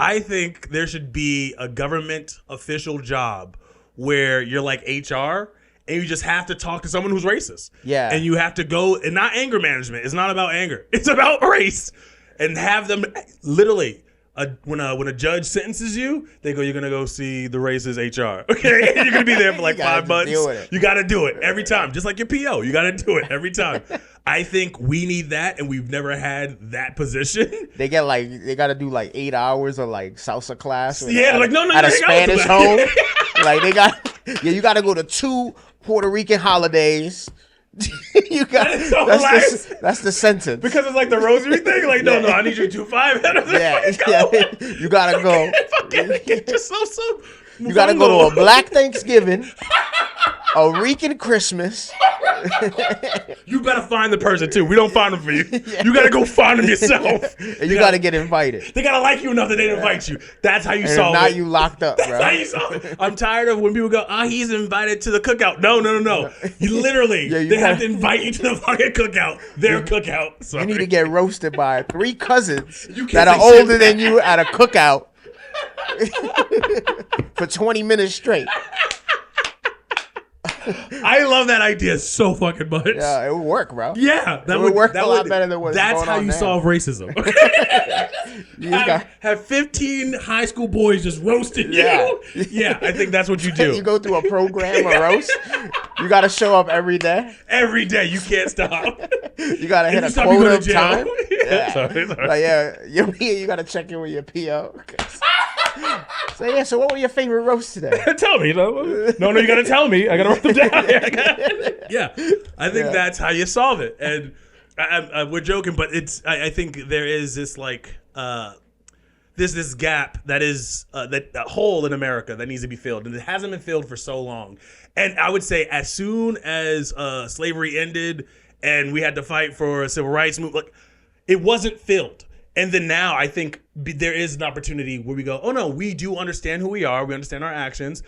I think there should be a government official job where you're like HR and you just have to talk to someone who's racist. Yeah. And you have to go, and not anger management. It's not about anger. It's about race. And have them literally, when a judge sentences you, they go, you're going to go see the racist HR. Okay? And you're going to be there for like 5 months. You got to do it every time. Just like your PO. You got to do it every time. I think we need that, and we've never had that position. They got to do like 8 hours of like salsa class. Yeah, like no, at a Spanish home. Like you got to go to 2 Puerto Rican holidays. You got that's the sentence, because it's like the rosary thing. Like no, I need you to do 5. You gotta go. Get yourself some. You gotta go to a Black Thanksgiving, a Rican Christmas. You better find the person too. We don't find them for you. You gotta go find them yourself. And you gotta get invited. They gotta like you enough that they invite you. That's how you solve it. Now you locked up, bro. That's how you solve it. I'm tired of when people go, he's invited to the cookout. No. You literally, they have to invite you to the fucking cookout. Their cookout. Sorry. You need to get roasted by 3 cousins that are older than you at a cookout for 20 minutes straight. I love that idea so fucking much. Yeah, it would work, bro. Yeah, that would work a lot better than what's going on now. That's how you solve racism. Okay? have 15 high school boys just roasting you. Yeah, I think that's what you do. You go through a program, a roast. You got to show up every day. Every day, you can't stop. You got to hit a quota of time. Yeah. Sorry. Like, you got to check in with your PO. So what were your favorite roasts today? Tell me. No, you got to tell me. I got to write them down. Yeah, I think that's how you solve it. And we're joking, but I think there is this like this gap that is that hole in America that needs to be filled, and it hasn't been filled for so long. And I would say as soon as slavery ended and we had to fight for a civil rights movement, like it wasn't filled. And then now I think there is an opportunity where we go, oh no, we do understand who we are. We understand our actions.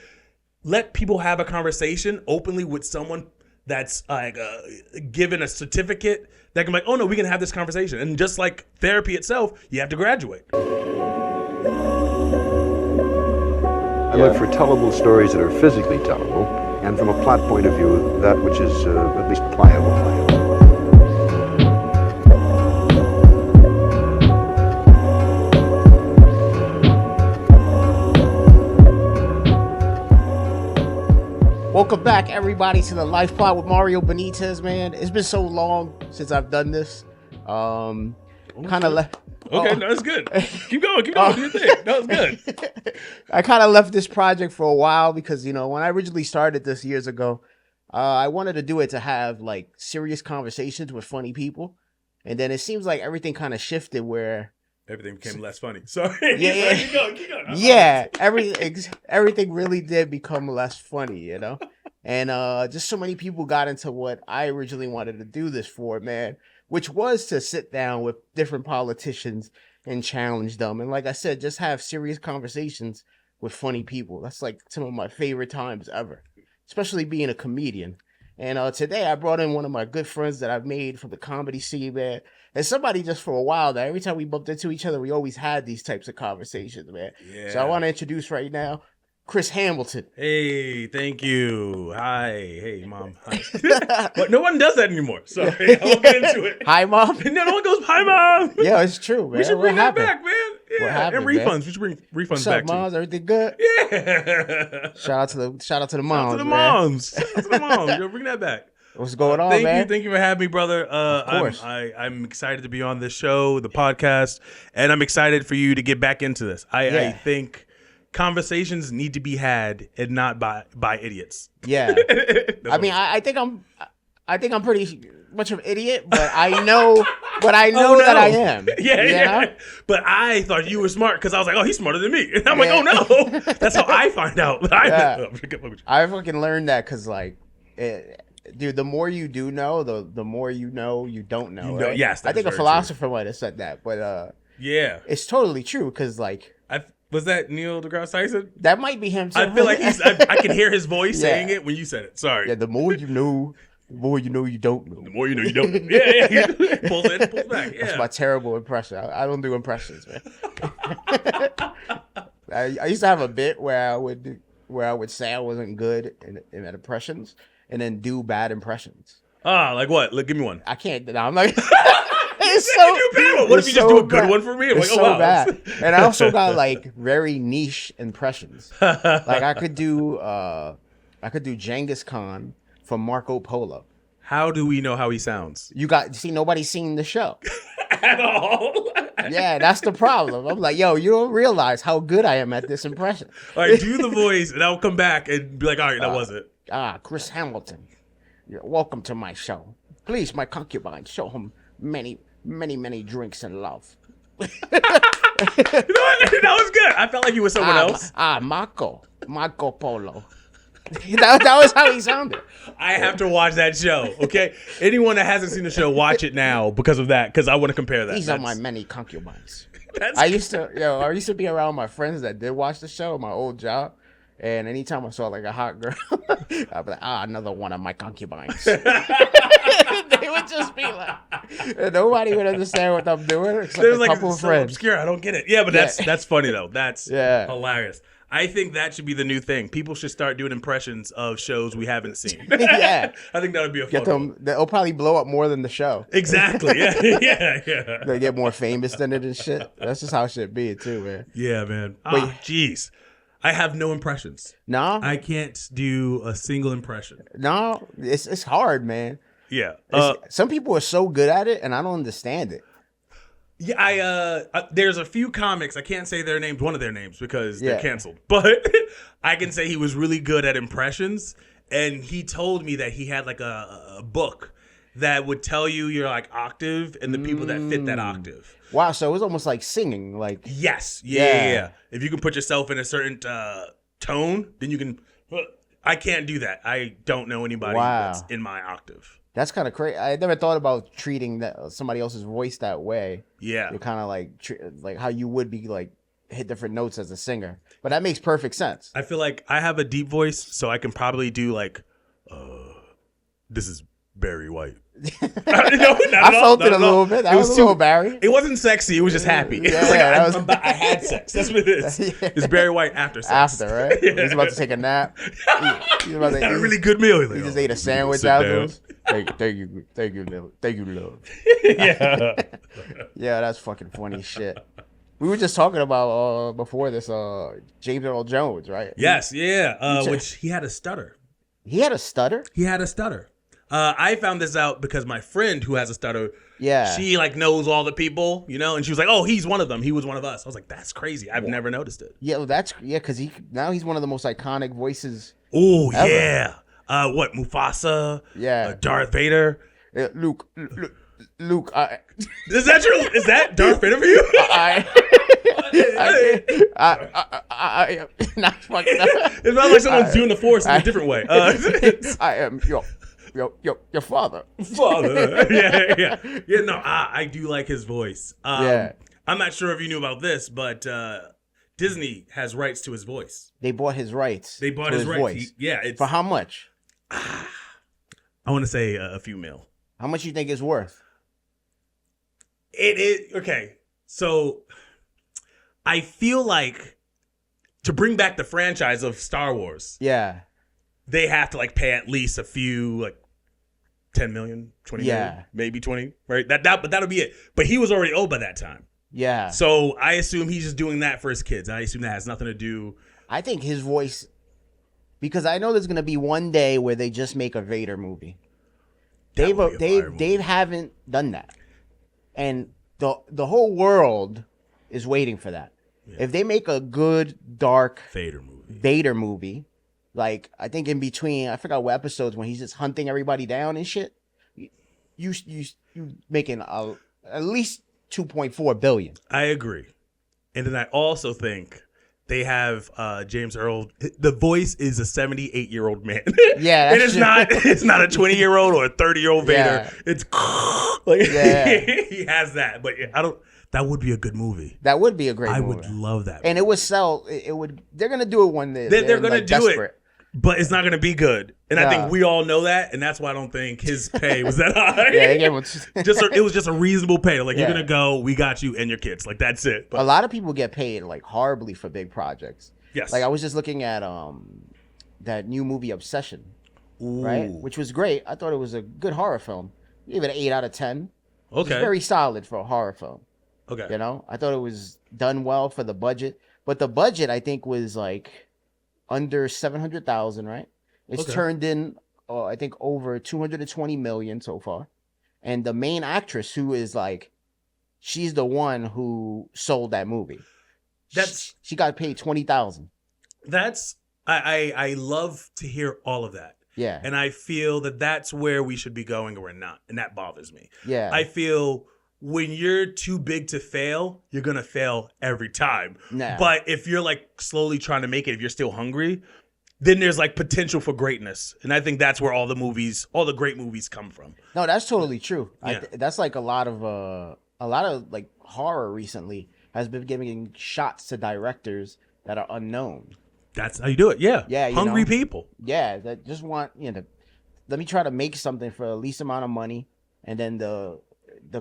Let people have a conversation openly with someone that's given a certificate that can be like, oh no, we can have this conversation. And just like therapy itself, you have to graduate. I look for tellable stories that are physically tellable, and from a plot point of view, that which is at least pliable. Welcome back, everybody, to the Life Plot with Mario Benitez, man. It's been so long since I've done this. Kind of left. Okay, no, it's good. Keep going. Do your thing. No, it's good. I kind of left this project for a while because, when I originally started this years ago, I wanted to do it to have like serious conversations with funny people. And then it seems like everything kind of shifted where everything became less funny. Sorry. Yeah. Keep going. Yeah. Everything really did become less funny, And just so many people got into what I originally wanted to do this for, man, which was to sit down with different politicians and challenge them. And like I said, just have serious conversations with funny people. That's like some of my favorite times ever, especially being a comedian. And today I brought in one of my good friends that I've made from the comedy scene, man. And somebody just for a while that every time we bumped into each other, we always had these types of conversations, man. Yeah. So I want to introduce right now Chris Hamilton. Hey, thank you. Hi. Hey, Mom. Hi. But no one does that anymore. Sorry. I won't get into it. Hi, Mom. No one goes, hi, Mom. Yeah, it's true, man. We should bring that back, man. Yeah. What happened, and refunds. Man? We should bring refunds What's back up, moms? too. Everything good? Yeah. Shout out to the moms. Shout out to the man. moms. Shout out to the moms. Yo, bring that back. What's going on, man? Thank you for having me, brother. Of course. I'm excited to be on this show, the podcast, and I'm excited for you to get back into this. I think conversations need to be had and not by idiots. Yeah. I mean, I think I'm pretty much of an idiot, but I know that I am. Yeah. But I thought you were smart because I was like, oh, he's smarter than me. And I'm like, oh no. That's how I find out. I fucking learned that because like, dude, the more you do know, the more you know you don't know. Right? Yes, I think a philosopher might have said that, but yeah, it's totally true because like. Was that Neil deGrasse Tyson? That might be him too. I feel like I can hear his voice saying it when you said it. Sorry. Yeah, the more you know, The more you know, you don't know. The more you know, you don't know. Yeah. Pulls in, pulls back. Yeah. That's my terrible impression. I don't do impressions, man. I used to have a bit where I would say I wasn't good in impressions and then do bad impressions. Like what? Look, give me one. I can't. No, I'm like. What if you just do a good one for me? I'm it's like, so wow. bad. And I also got like very niche impressions. Like I could do Genghis Khan from Marco Polo. How do we know how he sounds? Nobody's seen the show. At all. Yeah, that's the problem. I'm like, yo, you don't realize how good I am at this impression. All right, do the voice, and I'll come back and be like, all right, that was it. Chris Hamilton, welcome to my show. Please, my concubine, show him many, many, many drinks and love. You know what? That was good. I felt like he was someone else. Marco Polo. that was how he sounded. I have to watch that show, okay? Anyone that hasn't seen the show, watch it now because of that, because I want to compare that. These are my many concubines. I used to be around my friends that did watch the show at my old job, and anytime I saw like a hot girl, I'd be like, another one of my concubines. They would just be like, nobody would understand what I'm doing except a couple of friends. Obscure, I don't get it. Yeah, but that's funny though. That's hilarious. I think that should be the new thing. People should start doing impressions of shows we haven't seen. Yeah. I think that would be a fun one. They'll probably blow up more than the show. Exactly. Yeah. They get more famous than it and shit. That's just how shit be too, man. Yeah, man. Jeez. I have no impressions. No? I can't do a single impression. No, it's hard, man. Yeah. Some people are so good at it, and I don't understand it. Yeah, there's a few comics, I can't say their names, one of their names, because they're canceled. But I can say he was really good at impressions, and he told me that he had like a book that would tell you your like octave and the people that fit that octave. Wow, so it was almost like singing, like yes, yeah. If you can put yourself in a certain tone, then you can. I can't do that. I don't know anybody that's in my octave. That's kind of crazy. I never thought about treating somebody else's voice that way. Yeah, you're kind of like how you would be like hit different notes as a singer. But that makes perfect sense. I feel like I have a deep voice, so I can probably do like, this is Barry White. I felt it a little bit. That was a little Barry. It wasn't sexy. It was just happy. Yeah, I had sex. That's what it is. It's Barry White after sex. After, right? Yeah. He's about to take a nap. He's about to eat a really good meal. He just ate a sandwich afterwards. Thank you, love. Yeah. Yeah, that's fucking funny shit. We were just talking about before this James Earl Jones, right? Yes, yeah. Which he had a stutter. He had a stutter? He had a stutter. I found this out because my friend who has a stutter, she like knows all the people, you know, and she was like, "Oh, he's one of them. He was one of us." I was like, "That's crazy. I've never noticed it." Yeah, well, because he's one of the most iconic voices. Oh yeah. What Mufasa? Yeah. Darth Vader. Luke. Is that true? Is that Darth Vader for you? Not fucking up. It's not like someone's doing the Force in a different way. I am your father. Yeah. No, I do like his voice. I'm not sure if you knew about this, but Disney has rights to his voice. They bought his rights. They bought his rights. Voice. It's for how much? I want to say a few mil. How much you think it's worth? It is okay. So I feel like to bring back the franchise of Star Wars, they have to like pay at least a few, like 10 million, 20 million, maybe 20, right? But that'll be it. But he was already old by that time. Yeah. So I assume he's just doing that for his kids. I assume that has nothing to do. I think his voice, because I know there's gonna be one day where they just make a Vader movie. They haven't done that, and the whole world is waiting for that. Yeah. If they make a good dark Vader movie, like I think in between, I forgot what episodes when he's just hunting everybody down and shit, you making at least 2.4 billion. I agree, and then I also think they have James Earl. The voice is a 78-year-old man. Yeah, and it's not a 20-year-old or a 30-year-old Vader. It's like he has that, but I don't. That would be a good movie. That would be a great movie. I would love that. And it would sell. It would. They're gonna do it one day. They're gonna do desperate. but it's not going to be good. And I Nah. think we all know that, and that's why I don't think his pay was that high. Yeah, they gave him It was just a reasonable pay. Like, you're Yeah. going to go, we got you and your kids. Like, that's it. a But lot of people get paid like horribly for big projects. yes. Like I was just looking at that new movie Obsession, right? Ooh. Which was great. I thought it was a good horror film. Gave it an 8 out of 10. It's Okay. very solid for a horror film. Okay. You know, I thought it was done well for the budget, but the budget I think was like under 700,000, right? It's Okay. turned in, I think over 220 million so far, and the main actress who is like, she's the one who sold that movie. That's- she got paid 20,000. That's I love to hear all of that. Yeah, And I feel that that's where we should be going, or we're not. And that bothers me. yeah, I feel when you're too big to fail, you're going to fail every time. nah. But if you're like slowly trying to make it, if you're still hungry, then there's like potential for greatness. And I think that's where all the great movies come from. No, that's totally true. Yeah. That's like a lot of like horror recently has been giving shots to directors that are unknown. That's how you do it. Yeah. Yeah, you Hungry know. people. Yeah, that just want, let me try to make something for the least amount of money, and then the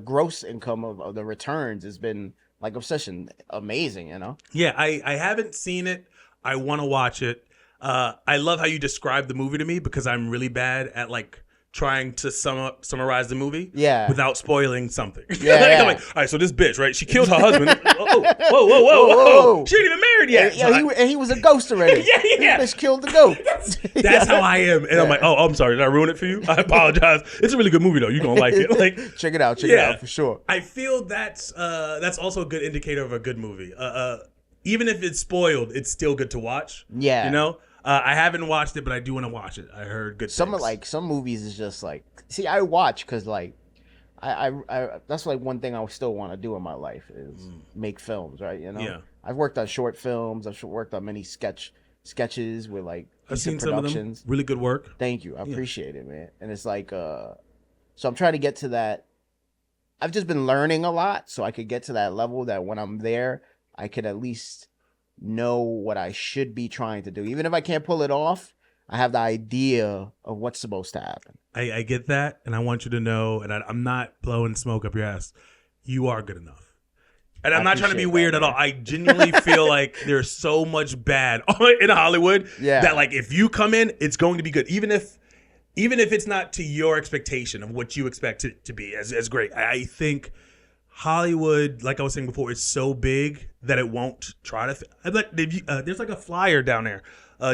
gross income of the returns has been like Obsession, amazing, Yeah. I haven't seen it. I want to watch it. I love how you describe the movie to me, because I'm really bad at like trying to summarize the movie Yeah. without spoiling something. Yeah, Like, yeah. I'm like, all right, so this bitch, right? She killed her husband. Whoa. She ain't even married yet. Yeah, So he was a ghost already. Yeah. This bitch killed the goat. that's how I am. And I'm like, oh, I'm sorry. Did I ruin it for you? I apologize. It's a really good movie, though. You're going to like it. Like, Check it out for sure. I feel that's also a good indicator of a good movie. Even if it's spoiled, it's still good to watch. Yeah. You know? I haven't watched it, but I do want to watch it. I heard good things. Some movies is just like, see, I watch because like I that's like one thing I still want to do in my life is make films, right? Yeah. I've worked on short films. I've worked on many sketches with like I've seen decent some of productions. them. Really good work. Thank you. I appreciate it, man. And it's like so I'm trying to get to that. I've just been learning a lot so I could get to that level that when I'm there, I could at least know what I should be trying to do. Even if I can't pull it off, I have the idea of what's supposed to happen. I get that, and I want you to know, and I'm not blowing smoke up your ass, you are good enough. And I'm I not trying to be appreciate weird that, at all. man. I genuinely feel like there's so much bad in Hollywood that like if you come in, it's going to be good. Even if it's not to your expectation of what you expect it to be as great. I think Hollywood, like I was saying before, is so big that it won't try to. There's like a flyer down there,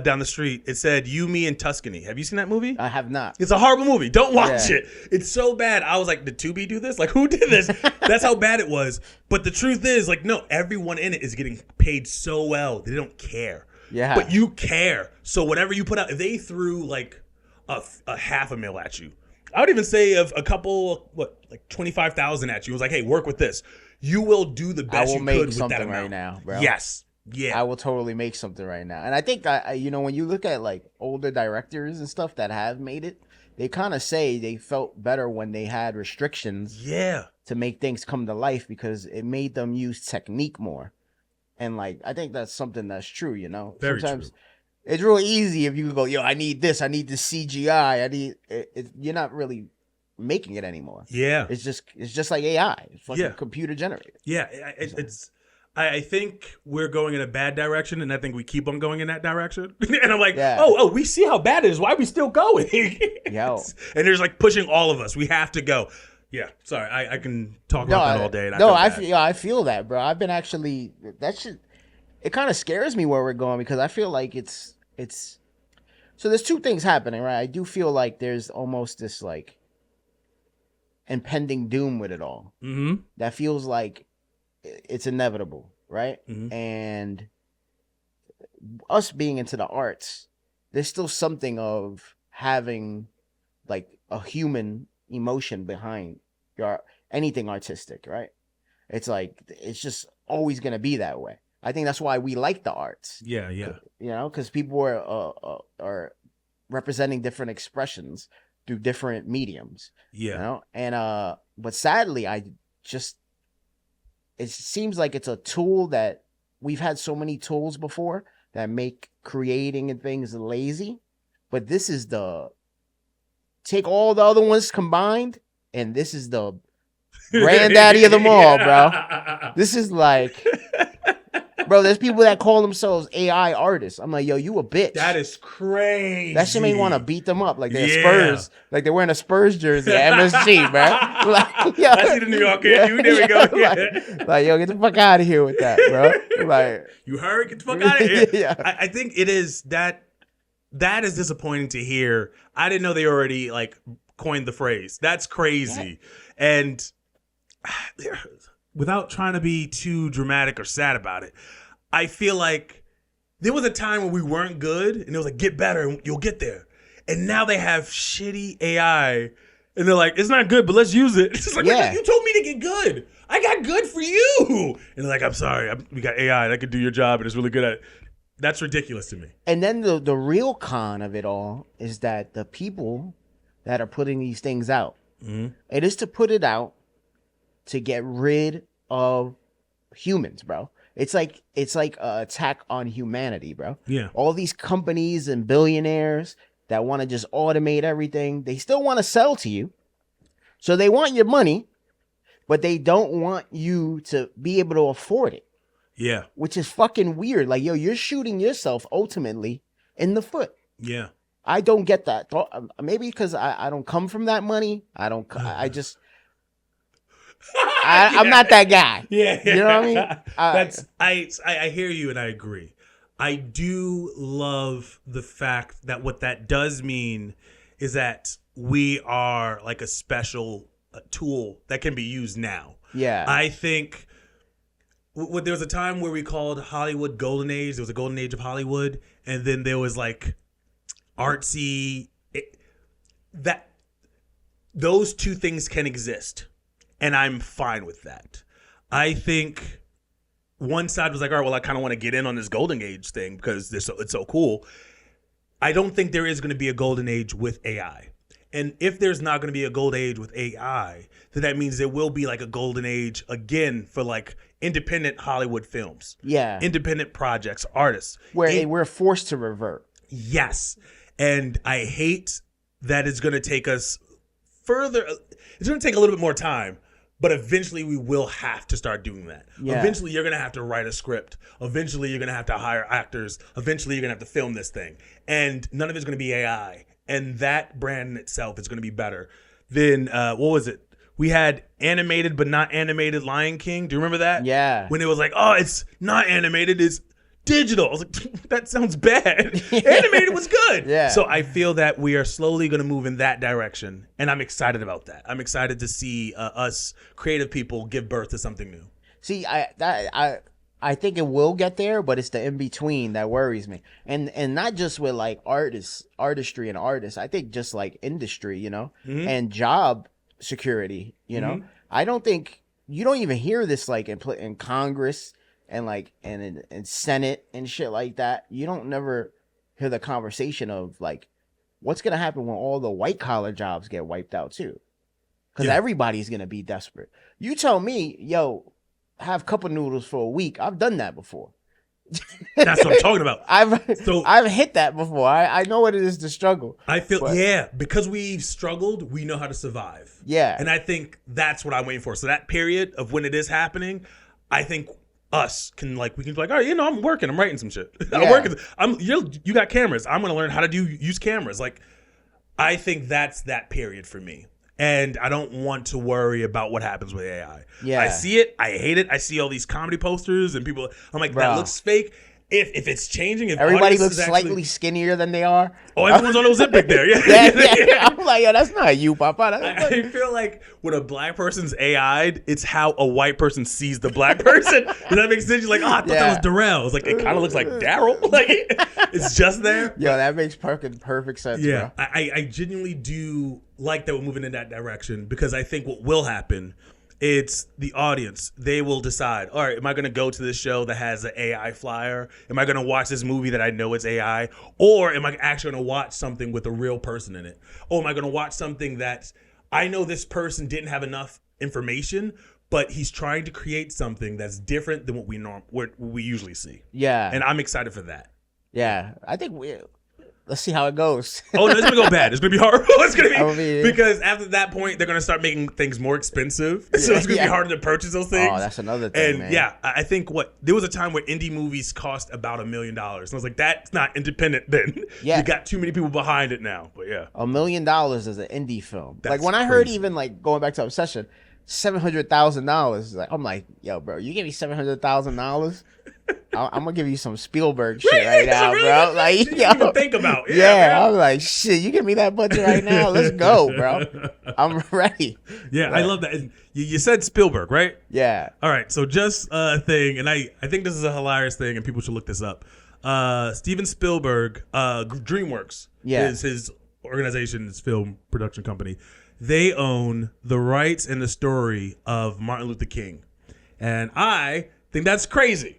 down the street. It said "You, Me, and Tuscany." Have you seen that movie? I have not. It's a horrible movie. Don't watch Yeah. it. It's so bad. I was like, did Tubi do this? Like, who did this? That's how bad it was. But the truth is, like, no, everyone in it is getting paid so well. They don't care. Yeah. But you care. So whatever you put out, if they threw like a $500,000 at you, I would even say of a couple, like 25,000 at you. It was like, hey, work with this. You will do the best you make could with that something amount. right now, bro. Yes. Yeah. I will totally make something right now. And I think when you look at like older directors and stuff that have made it, they kind of say they felt better when they had restrictions Yeah. to make things come to life because it made them use technique more. And like, I think that's something that's true, Very Sometimes true. it's real easy if you go, yo, I need this CGI. You're not really making it anymore. Yeah. It's just like AI. It's fucking Yeah. computer generated. Yeah, I think we're going in a bad direction, and I think we keep on going in that direction. And I'm like, Yeah. oh, we see how bad it is. Why are we still going? Yo. And there's like pushing all of us. We have to go. Yeah, sorry, I can talk about that all day. And I feel that, bro. I've been actually it kind of scares me where we're going because I feel like it's so there's two things happening, right? I do feel like there's almost this like impending doom with it all. Mm-hmm. That feels like it's inevitable, right? Mhm. And us being into the arts, there's still something of having like a human emotion behind your anything artistic, right? It's like it's just always gonna be that way. I think that's why we like the arts, Yeah. because people are representing different expressions through different mediums, Yeah. and but sadly, it seems like it's a tool that we've had so many tools before that make creating and things lazy but this is take all the other ones combined, and this is the granddaddy of them all, bro. This is like, bro, there's people that call themselves AI artists. I'm like, yo, you a bitch. That is crazy. That shit made me want to beat them up like they're Spurs, like they're wearing a Spurs jersey at MSG, bro. Like, yo, I see the New York kid. There we go. Like, yo, get the fuck out of here with that, bro. Like, you heard? Get the fuck out of here. Yeah. I think it is that is disappointing to hear. I didn't know they already like coined the phrase. That's crazy. Yeah. And without trying to be too dramatic or sad about it, I feel like there was a time when we weren't good and it was like, get better and you'll get there. And now they have shitty AI and they're like, it's not good, but let's use it. It's just like, you told me to get good. I got good for you. And they're like, I'm sorry. We got AI that could do your job and it's really good at it. That's ridiculous to me. And then the real con of it all is that the people that are putting these things out, it is to put it out to get rid of humans, bro. It's like an attack on humanity, bro. Yeah. All these companies and billionaires that want to just automate everything, they still want to sell to you. So they want your money, but they don't want you to be able to afford it. Yeah. Which is fucking weird. Like, yo, you're shooting yourself ultimately in the foot. Yeah. I don't get that. Maybe because I don't come from that money. I'm not that guy. Yeah. You know what I mean? I hear you and I agree. I do love the fact that what that does mean is that we are like a special tool that can be used now. Yeah. I think there was a time where we called Hollywood golden age. There was a golden age of Hollywood. And then there was like artsy. Those two things can exist. And I'm fine with that. I think one side was like, all right, well, I kind of want to get in on this golden age thing because it's so cool. I don't think there is going to be a golden age with AI. And if there's not going to be a golden age with AI, then that means there will be like a golden age again for like independent Hollywood films. Yeah. Independent projects, artists. Where we're forced to revert. Yes. And I hate that it's going to take us further. It's going to take a little bit more time. But eventually we will have to start doing that. Yeah. Eventually you're going to have to write a script. Eventually you're going to have to hire actors. Eventually you're going to have to film this thing. And none of it's going to be AI. And that brand in itself is going to be better than, what was it? We had animated but not animated Lion King. Do you remember that? Yeah. When it was like, oh, it's not animated, it's digital. I was like, that sounds bad. Animated was good. Yeah. So I feel that we are slowly going to move in that direction. And I'm excited about that. I'm excited to see us creative people give birth to something new. See, I think it will get there, but it's the in-between that worries me. And not just with like artistry and artists. I think just like industry, you know, and job security, you know. I don't think, you don't even hear this like in Congress and like and Senate and shit like that. You don't never hear the conversation of like what's gonna happen when all the white collar jobs get wiped out too, because everybody's gonna be desperate. You tell me, yo, have cup of noodles for a week. I've done that before. That's what I'm talking about. I've hit that before. I know what it is to struggle. I feel because we've struggled, we know how to survive. Yeah, and I think that's what I'm waiting for. So that period of when it is happening, I think we can be like, all right, you know, I'm working, I'm writing some shit. I'm working. You got cameras. I'm gonna learn how to use cameras. Like, I think that's that period for me. And I don't want to worry about what happens with AI. Yeah. I see it. I hate it. I see all these comedy posters and people. I'm like, that looks fake. If it's changing, if everybody looks slightly skinnier than they are. Oh, everyone's on Ozempic there. Yeah. I'm like, yo, that's not you, Papa. I feel like when a black person's AI'd, it's how a white person sees the black person. Does that make sense? You're like, oh, I thought that was Darrell. It's like, it kind of looks like Daryl. Like, it's just there. Yo, that makes perfect sense. Yeah, bro. I genuinely do like that we're moving in that direction, because I think what will happen, it's the audience. They will decide, all right, am I going to go to this show that has an AI flyer? Am I going to watch this movie that I know it's AI? Or am I actually going to watch something with a real person in it? Or am I going to watch something that I know this person didn't have enough information, but he's trying to create something that's different than what we usually see? Yeah. And I'm excited for that. Yeah. I think let's see how it goes. Oh, no, it's going to go bad. It's going to be horrible. It's going to be, mean, because after that point, they're going to start making things more expensive. So it's going to be harder to purchase those things. Oh, that's another thing, and man. yeah, I think there was a time where indie movies cost about $1 million. And I was like, that's not independent then. Yeah. You got too many people behind it now. But yeah. $1 million is an indie film. That's like when I heard crazy. even like going back to Obsession, $700,000. Like I'm like, yo, bro, you give me $700,000, I'm gonna give you some Spielberg shit right now, really bro. Like, you yo, even think about. Yeah, I'm like, shit, you give me that budget right now, let's go, bro. I'm ready. Yeah, I love that. And you said Spielberg, right? Yeah. All right, so just a thing, and I think this is a hilarious thing, and people should look this up. Steven Spielberg, DreamWorks, is his organization, his film production company. They own the rights and the story of Martin Luther King, and I think that's crazy.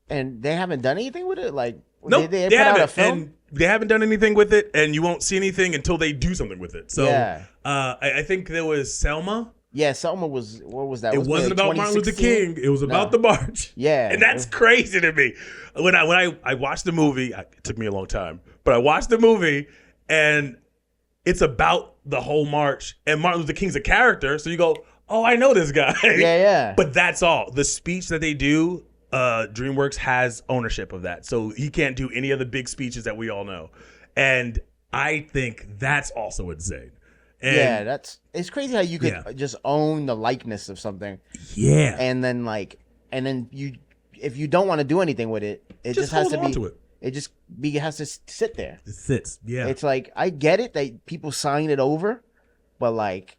And they haven't done anything with it? Like, Nope, they put out a film? and they haven't done anything with it, and you won't see anything until they do something with it. So Yeah. I think there was Selma. Yeah, Selma was, what was that? It wasn't about Martin Luther 2016? King. It was about the march. Yeah. And that's crazy to me. When I watched the movie, it took me a long time, but I watched the movie, and it's about the whole march, and Martin Luther King's a character, so you go, oh, I know this guy. Yeah. But that's all. The speech that they do, DreamWorks has ownership of that, so he can't do any of the big speeches that we all know. And I think that's also insane. And yeah, it's crazy how you could just own the likeness of something. Yeah. And then you, if you don't want to do anything with it, it just has hold to on be. to it. It has to sit there. It sits. Yeah. It's like, I get it that people sign it over, but like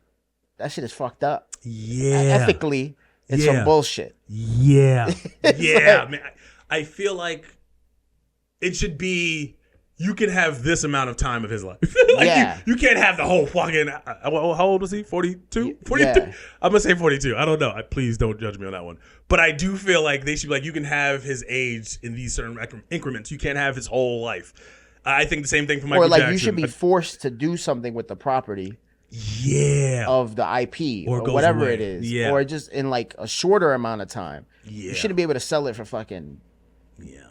that shit is fucked up. Yeah. Ethically, it's some bullshit. Yeah. Yeah. Man, I feel like it should be, you can have this amount of time of his life. Like Yeah. you can't have the whole fucking, how old was he? 42? 42? Yeah. I'm going to say 42. I don't know. Please don't judge me on that one. But I do feel like they should be like, you can have his age in these certain increments. You can't have his whole life. I think the same thing for Michael Jackson. Or like you should be forced to do something with the property. Yeah. Of the IP Or or goes whatever away. it is. Yeah. Or just in like a shorter amount of time. Yeah. You shouldn't be able to sell it for fucking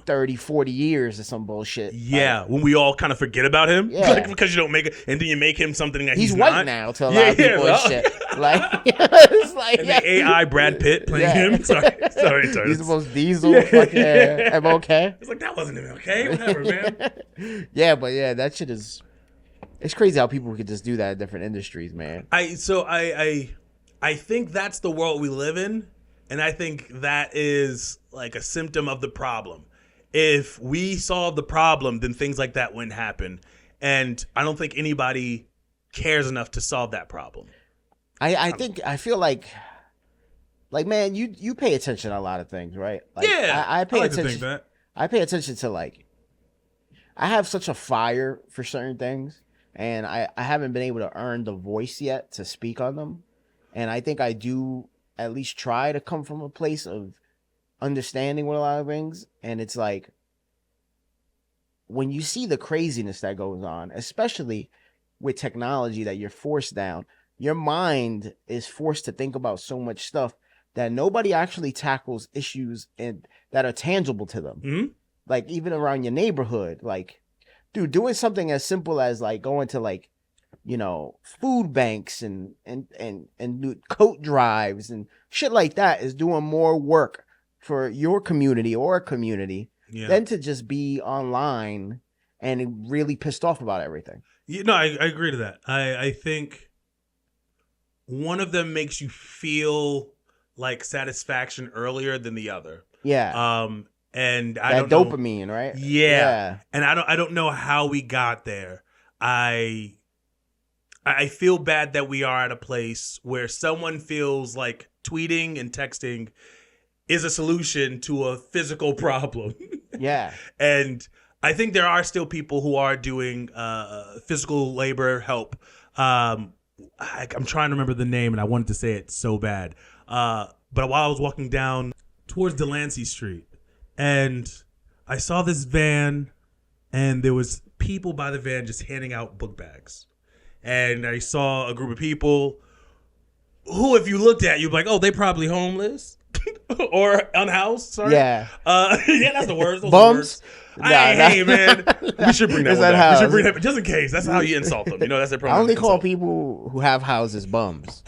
30, 40 years or some bullshit. Yeah, when we all kind of forget about him, Yeah. like, because you don't make it, and then you make him something that He's he's white not. now to a lot of people well, and shit. Like, it's like, and the AI Brad Pitt playing him. Sorry. He's the most diesel fucking MOK. It's like, that wasn't him, okay? Whatever, man. Yeah, but yeah, that shit is. It's crazy how people could just do that in different industries, man. I think that's the world we live in, and I think that is like a symptom of the problem. If we solve the problem, then things like that wouldn't happen. And I don't think anybody cares enough to solve that problem. I feel like man, you pay attention to a lot of things, right? Like, Yeah, I pay like to attention. think that. I pay attention to like. I have such a fire for certain things, and I haven't been able to earn the voice yet to speak on them. And I think I do at least try to come from a place of understanding with a lot of things. And it's like, when you see the craziness that goes on, especially with technology that you're forced down, your mind is forced to think about so much stuff that nobody actually tackles issues and that are tangible to them. Mm-hmm. Like even around your neighborhood, like, dude, doing something as simple as like going to like, you know, food banks and do coat drives and shit like that is doing more work for your community or a community than to just be online and really pissed off about everything. Yeah, no, I agree to that. I think one of them makes you feel like satisfaction earlier than the other. Yeah. And that I don't know. dopamine, right? Yeah. And I don't know how we got there. I feel bad that we are at a place where someone feels like tweeting and texting is a solution to a physical problem. Yeah. And I think there are still people who are doing physical labor help. I'm trying to remember the name, and I wanted to say it so bad. But while I was walking down towards Delancey Street, and I saw this van, and there was people by the van just handing out book bags. And I saw a group of people who, if you looked at, you'd be like, oh, they probably homeless or unhoused. Sorry. Yeah. Yeah, that's the words. Those Bums. Hey, man, we should bring that Is one that back. We how- should bring that, just in case. That's how you insult them. You know, that's their I pronoun. only call insult. people who have houses bums.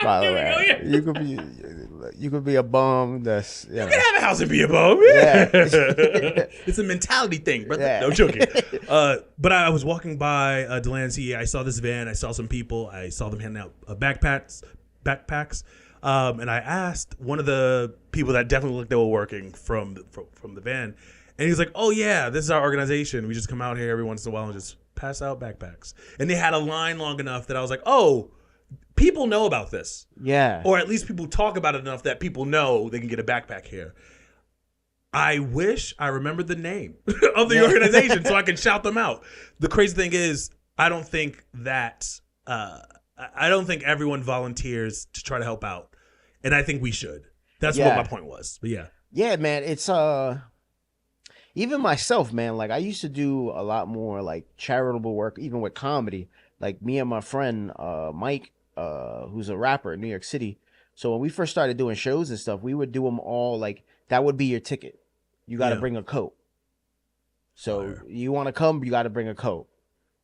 By the There we way, go, yeah. you could be a bum. That's You can have a house and be a bum. Yeah. It's a mentality thing, brother. Yeah. No joking. But I was walking by Delancey. I saw this van. I saw some people. I saw them handing out backpacks. And I asked one of the people that definitely looked they were working from the van, and he was like, "Oh yeah, this is our organization. We just come out here every once in a while and just pass out backpacks." And they had a line long enough that I was like, "Oh, people know about this." Yeah. Or at least people talk about it enough that people know they can get a backpack here. I wish I remembered the name of the organization so I can shout them out. The crazy thing is, I don't think everyone volunteers to try to help out. And I think we should. That's what my point was. But yeah. Yeah, man. It's even myself, man. Like I used to do a lot more like charitable work, even with comedy. Like me and my friend Mike, who's a rapper in New York City. So when we first started doing shows and stuff, we would do them all like that would be your ticket. You got to bring a coat. So you want to come, you got to bring a coat,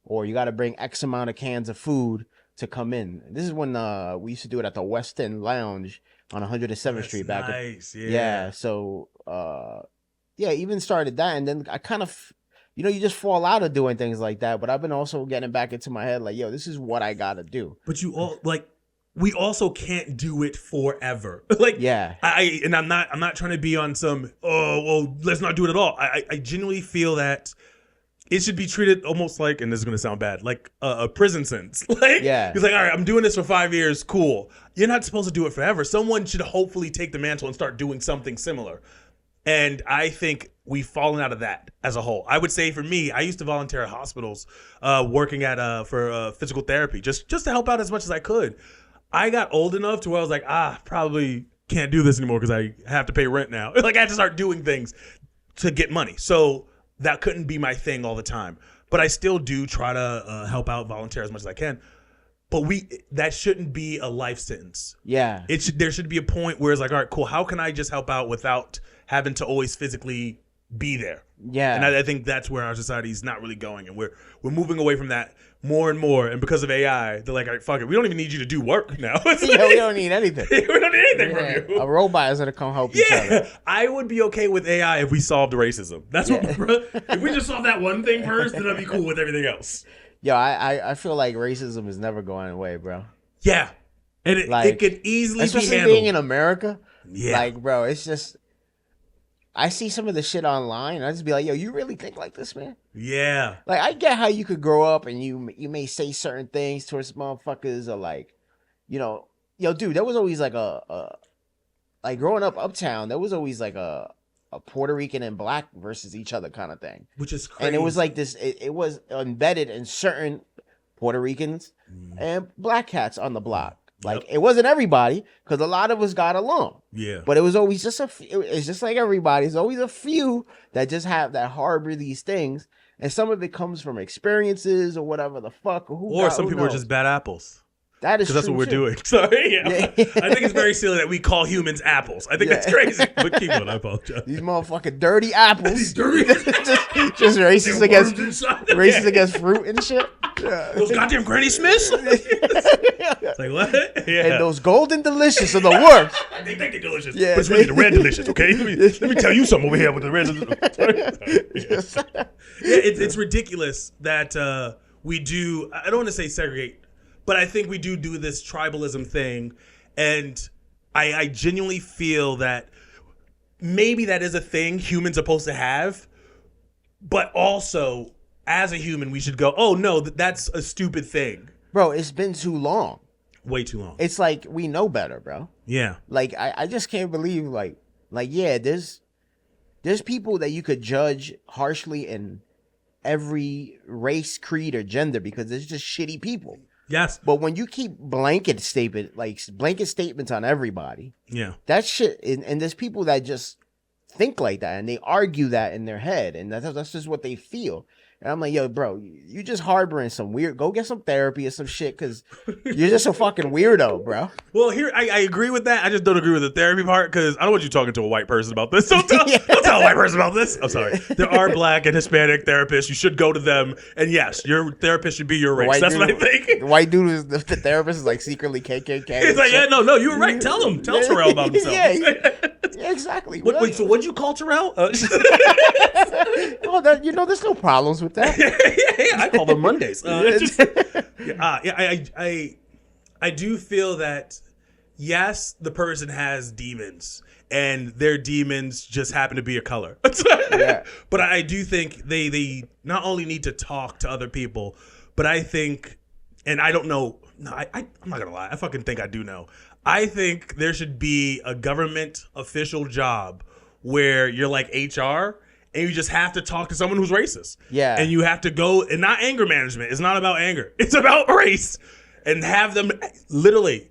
or you got to bring X amount of cans of food to come in. This is when we used to do it at the West End Lounge on 107th Street back. Nice. Yeah. So even started that, and then I kind of, you just fall out of doing things like that. But I've been also getting back into my head, like, yo, this is what I gotta do. But you all like, we also can't do it forever. Like, Yeah. I'm not trying to be on some, let's not do it at all. I genuinely feel that it should be treated almost like, and this is going to sound bad, like a prison sentence. Like, Yeah. he's like, all right, I'm doing this for 5 years. Cool. You're not supposed to do it forever. Someone should hopefully take the mantle and start doing something similar. And I think we've fallen out of that as a whole. I would say for me, I used to volunteer at hospitals, working for physical therapy, just to help out as much as I could. I got old enough to where I was like, probably can't do this anymore because I have to pay rent now. Like I had to start doing things to get money. So that couldn't be my thing all the time. But I still do try to help out, volunteer as much as I can. But that shouldn't be a life sentence. Yeah. There should be a point where it's like, all right, cool. How can I just help out without having to always physically be there? Yeah. And I think that's where our society is not really going, and we're moving away from that more and more. And because of AI, they're like, all right, fuck it, we don't even need you to do work now. It's Yeah, like, we don't need anything. we don't need anything from you. A robot is gonna come help each other. Yeah, I would be okay with AI if we solved racism. That's what. If we just solved that one thing first, then I'd be cool with everything else. Yo, I feel like racism is never going away, bro. Yeah, and it could easily be especially handled. being in America. Yeah. Like, bro, it's just I see some of the shit online, and I just be like, yo, you really think like this, man? Yeah. Like, I get how you could grow up and you may say certain things towards motherfuckers, or like, yo, dude, there was always like like growing up uptown, there was always like a Puerto Rican and black versus each other kind of thing. Which is crazy. And it was like this, it was embedded in certain Puerto Ricans and black cats on the block. Like, it wasn't everybody, because a lot of us got along. Yeah. But it was always just it's just like everybody. It's always a few that just harbor these things. And some of it comes from experiences or whatever the fuck. Or some people are just bad apples. That is true. Because that's what we're too. doing. Sorry. Yeah. Yeah. I think it's very silly that we call humans apples. I think that's crazy. But keep going. I apologize. These motherfucking dirty apples. These dirty- just racist against against fruit and shit. Yeah. Those goddamn Granny Smiths? It's like, what? Yeah. And those golden delicious are the worst. They think they're delicious. Yeah, but it's really the red delicious, okay? Let me tell you something over here with the red delicious. Yeah, it's ridiculous that we do, I don't want to say segregate, but I think we do this tribalism thing. And I genuinely feel that maybe that is a thing humans are supposed to have, but also as a human, we should go, oh no, that's a stupid thing. Bro, it's been too long. Way too long. It's like we know better, bro. Yeah. Like I just can't believe like yeah, there's people that you could judge harshly in every race, creed, or gender because it's just shitty people. Yes. But when you keep blanket statements on everybody, Yeah. that shit, and there's people that just think like that and they argue that in their head, and that's just what they feel. And I'm like, yo, bro, you just harboring some weird. Go get some therapy or some shit, because you're just a fucking weirdo, bro. Well, here I agree with that. I just don't agree with the therapy part, because I don't want you talking to a white person about this. Don't tell a white person about this. I'm sorry. There are Black and Hispanic therapists. You should go to them. And yes, your therapist should be your race. That's what I think. The white dude is the therapist is like secretly KKK. It's like, yeah, no, you were right. Tell him. Tell Terrell about himself. Yeah, exactly. Wait, so what'd you call Terrell? Oh, there's no problems with that. Yeah, I call them Mondays. I do feel that, yes, the person has demons, and their demons just happen to be a color. Yeah. But I do think they not only need to talk to other people, but I think, and I don't know, I'm not gonna lie, I fucking think I do know. I think there should be a government official job where you're like HR, and you just have to talk to someone who's racist. Yeah. And you have to go, and not anger management. It's not about anger. It's about race. And have them literally,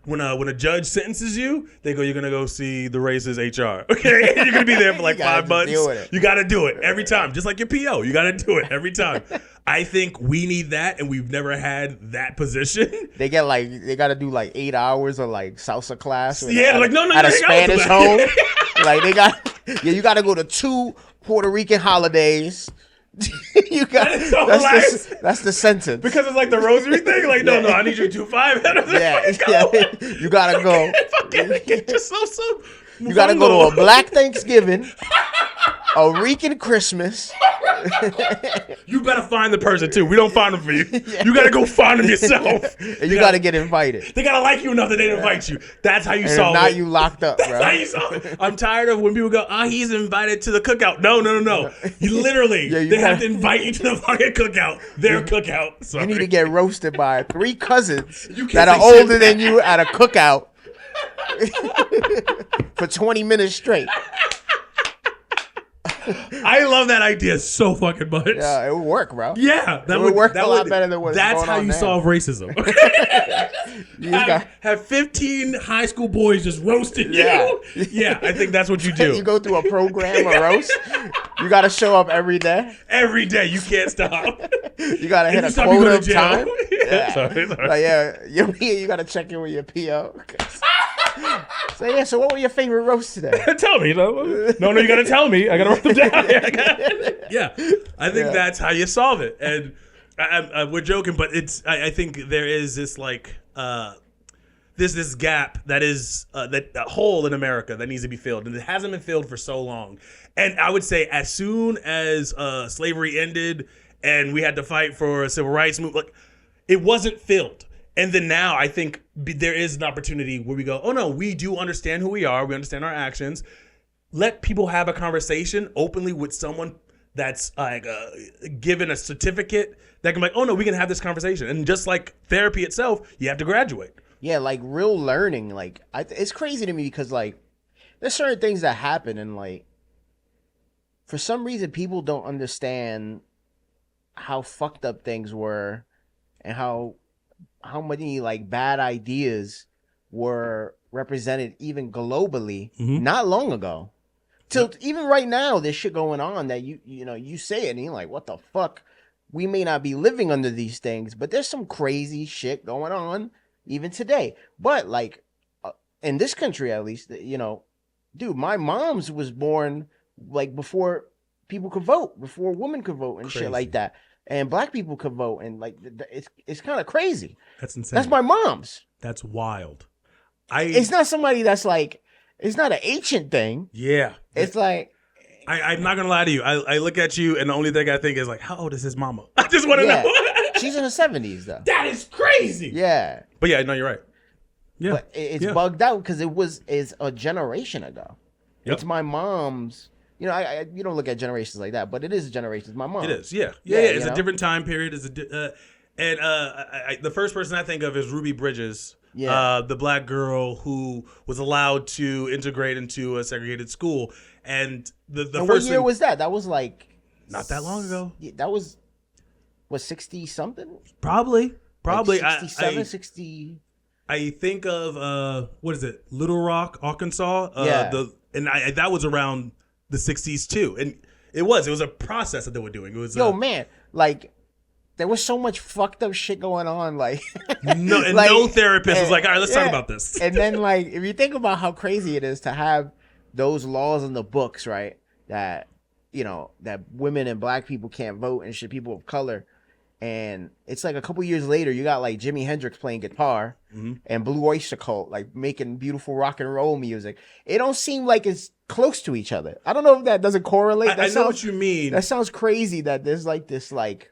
when a judge sentences you, they go, you're going to go see the racist HR. Okay? You're going to be there for like 5 months. You got to do it every time. Just like your PO. You got to do it every time. I think we need that, and we've never had that position. They got to do like 8 hours of like salsa class. Yeah, like, no, at a Spanish home. Like you got to go to 2 Puerto Rican holidays. That's the sentence. Because it's like the rosary thing. Like, no, I need you to do 5. Yeah. You gotta go. Get yourself some. You gotta go to a Black Thanksgiving, a Rican Christmas. You better find the person too. We don't find them for you. You gotta go find them yourself. And you gotta get invited. They gotta like you enough that they invite you. That's how you solve it. Not you locked up, bro. That's how you solve it. I'm tired of when people go, he's invited to the cookout. No. You literally, they have to invite you to the fucking cookout. Their cookout. Sorry. You need to get roasted by 3 cousins that are older than you at a cookout for 20 minutes straight. I love that idea so fucking much. Yeah, it would work, bro. Yeah, that would work a lot better than what's going on. That's how you solve racism. Have 15 high school boys just roasting you. Yeah, I think that's what you do. You go through a program, a roast. You got to show up every day. Every day, you can't stop. You got to hit a quota of time. Yeah. Sorry. Like, you got to check in with your PO. So what were your favorite roasts today? Tell me. No, you got to tell me. I got to write them down. Yeah, I think that's how you solve it. And we're joking, but I think there is this like this gap that is that hole in America that needs to be filled, and it hasn't been filled for so long. And I would say as soon as slavery ended and we had to fight for a civil rights movement, like, it wasn't filled. And then now I think there is an opportunity where we go, oh no, we do understand who we are. We understand our actions. Let people have a conversation openly with someone that's like given a certificate that can be like, oh no, we can have this conversation. And just like therapy itself, you have to graduate. Yeah, like real learning. Like it's crazy to me because like there's certain things that happen and like for some reason people don't understand how fucked up things were and how many like bad ideas were represented even globally not long ago. Till even right now, there's shit going on that you say it and you're like, what the fuck? We may not be living under these things, but there's some crazy shit going on even today. But like in this country, at least, dude, my mom's was born like before people could vote, before women could vote and shit like that. And Black people could vote, and like it's kind of crazy. That's insane. That's my mom's. That's wild. It's not somebody that's like, it's not an ancient thing. Yeah. It's like, I'm not gonna lie to you. I look at you, and the only thing I think is like, how old is his mama? I just want to know. She's in her 70s though. That is crazy. Yeah. But yeah, no, you're right. Yeah. But it's bugged out because it's a generation ago. Yep. It's my mom's. You don't look at generations like that, but it is generations. My mom. It is, yeah. It's a different time period. The first person I think of is Ruby Bridges, the Black girl who was allowed to integrate into a segregated school. And what year was that? That was like not that long ago. That was 60 something. Probably. Like 67, 60. I think of what is it? Little Rock, Arkansas. That was around the 60s too. And It was a process that they were doing. It was man, like there was so much fucked up shit going on, like no, and like, no therapist was like, all right, let's talk about this. And then like if you think about how crazy it is to have those laws in the books, right? That that women and black people can't vote and shit, people of color. And it's like a couple years later, you got like Jimi Hendrix playing guitar and Blue Oyster Cult like making beautiful rock and roll music. It don't seem like it's close to each other. I don't know if that doesn't correlate. I know what you mean. That sounds crazy that there's like this like.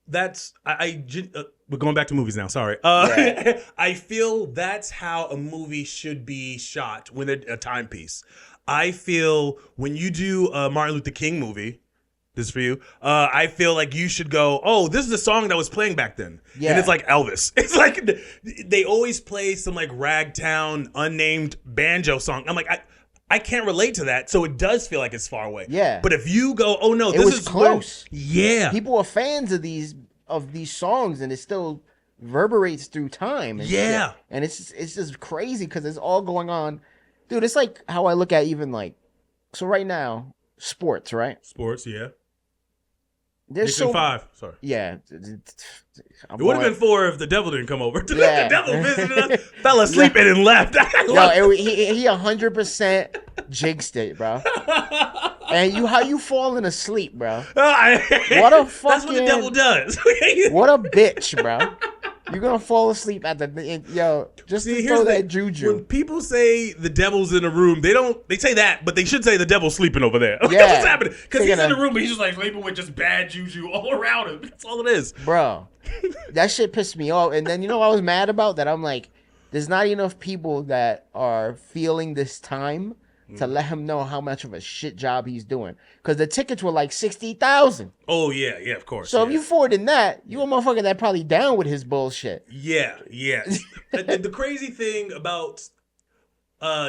That's we're going back to movies now. Sorry. I feel that's how a movie should be shot when a timepiece. I feel when you do a Martin Luther King movie. This is for you. I feel like you should go, oh, this is the song that was playing back then. Yeah. And it's like Elvis. It's like they always play some like ragtown, unnamed banjo song. I'm like, I can't relate to that. So it does feel like it's far away. Yeah. But if you go, oh no, this is close. Yeah. People are fans of these songs and it still reverberates through time. And yeah. shit. And it's just crazy because it's all going on. Dude, it's like how I look at even like, so right now, sports, right? Sports, yeah. There's Nixon 5. Sorry. Yeah. It would have been 4 if the devil didn't come over. Yeah. The devil visited us, fell asleep and left. He 100% jinxed it, bro. And how you falling asleep, bro? What a fucking. That's what the devil does. What a bitch, bro. You're gonna fall asleep at just to throw that juju. When people say the devil's in a room, they say that, but they should say the devil's sleeping over there. Yeah. What's happening? Because he's in the room, but he's just like sleeping with just bad juju all around him. That's all it is. Bro, that shit pissed me off. And then what I was mad about? That I'm like, there's not enough people that are feeling this time to let him know how much of a shit job he's doing. Because the tickets were like 60,000. Oh, yeah, of course. So if you forwarding that, you a motherfucker that probably down with his bullshit. Yeah. The crazy thing about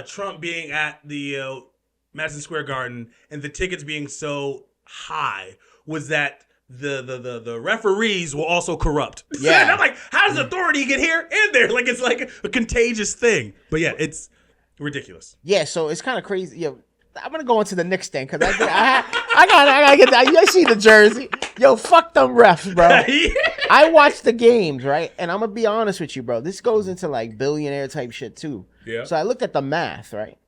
Trump being at the Madison Square Garden and the tickets being so high was that the referees were also corrupt. Yeah. And I'm like, how does authority get here and there? Like, it's like a contagious thing. But yeah, it's ridiculous. Yeah, so it's kind of crazy. Yo, I'm gonna go into the Knicks thing because I gotta get that. You see the jersey? Yo, fuck them refs, bro. Yeah. I watched the games, right? And I'm gonna be honest with you, bro. This goes into like billionaire type shit too. Yeah. So I looked at the math, right?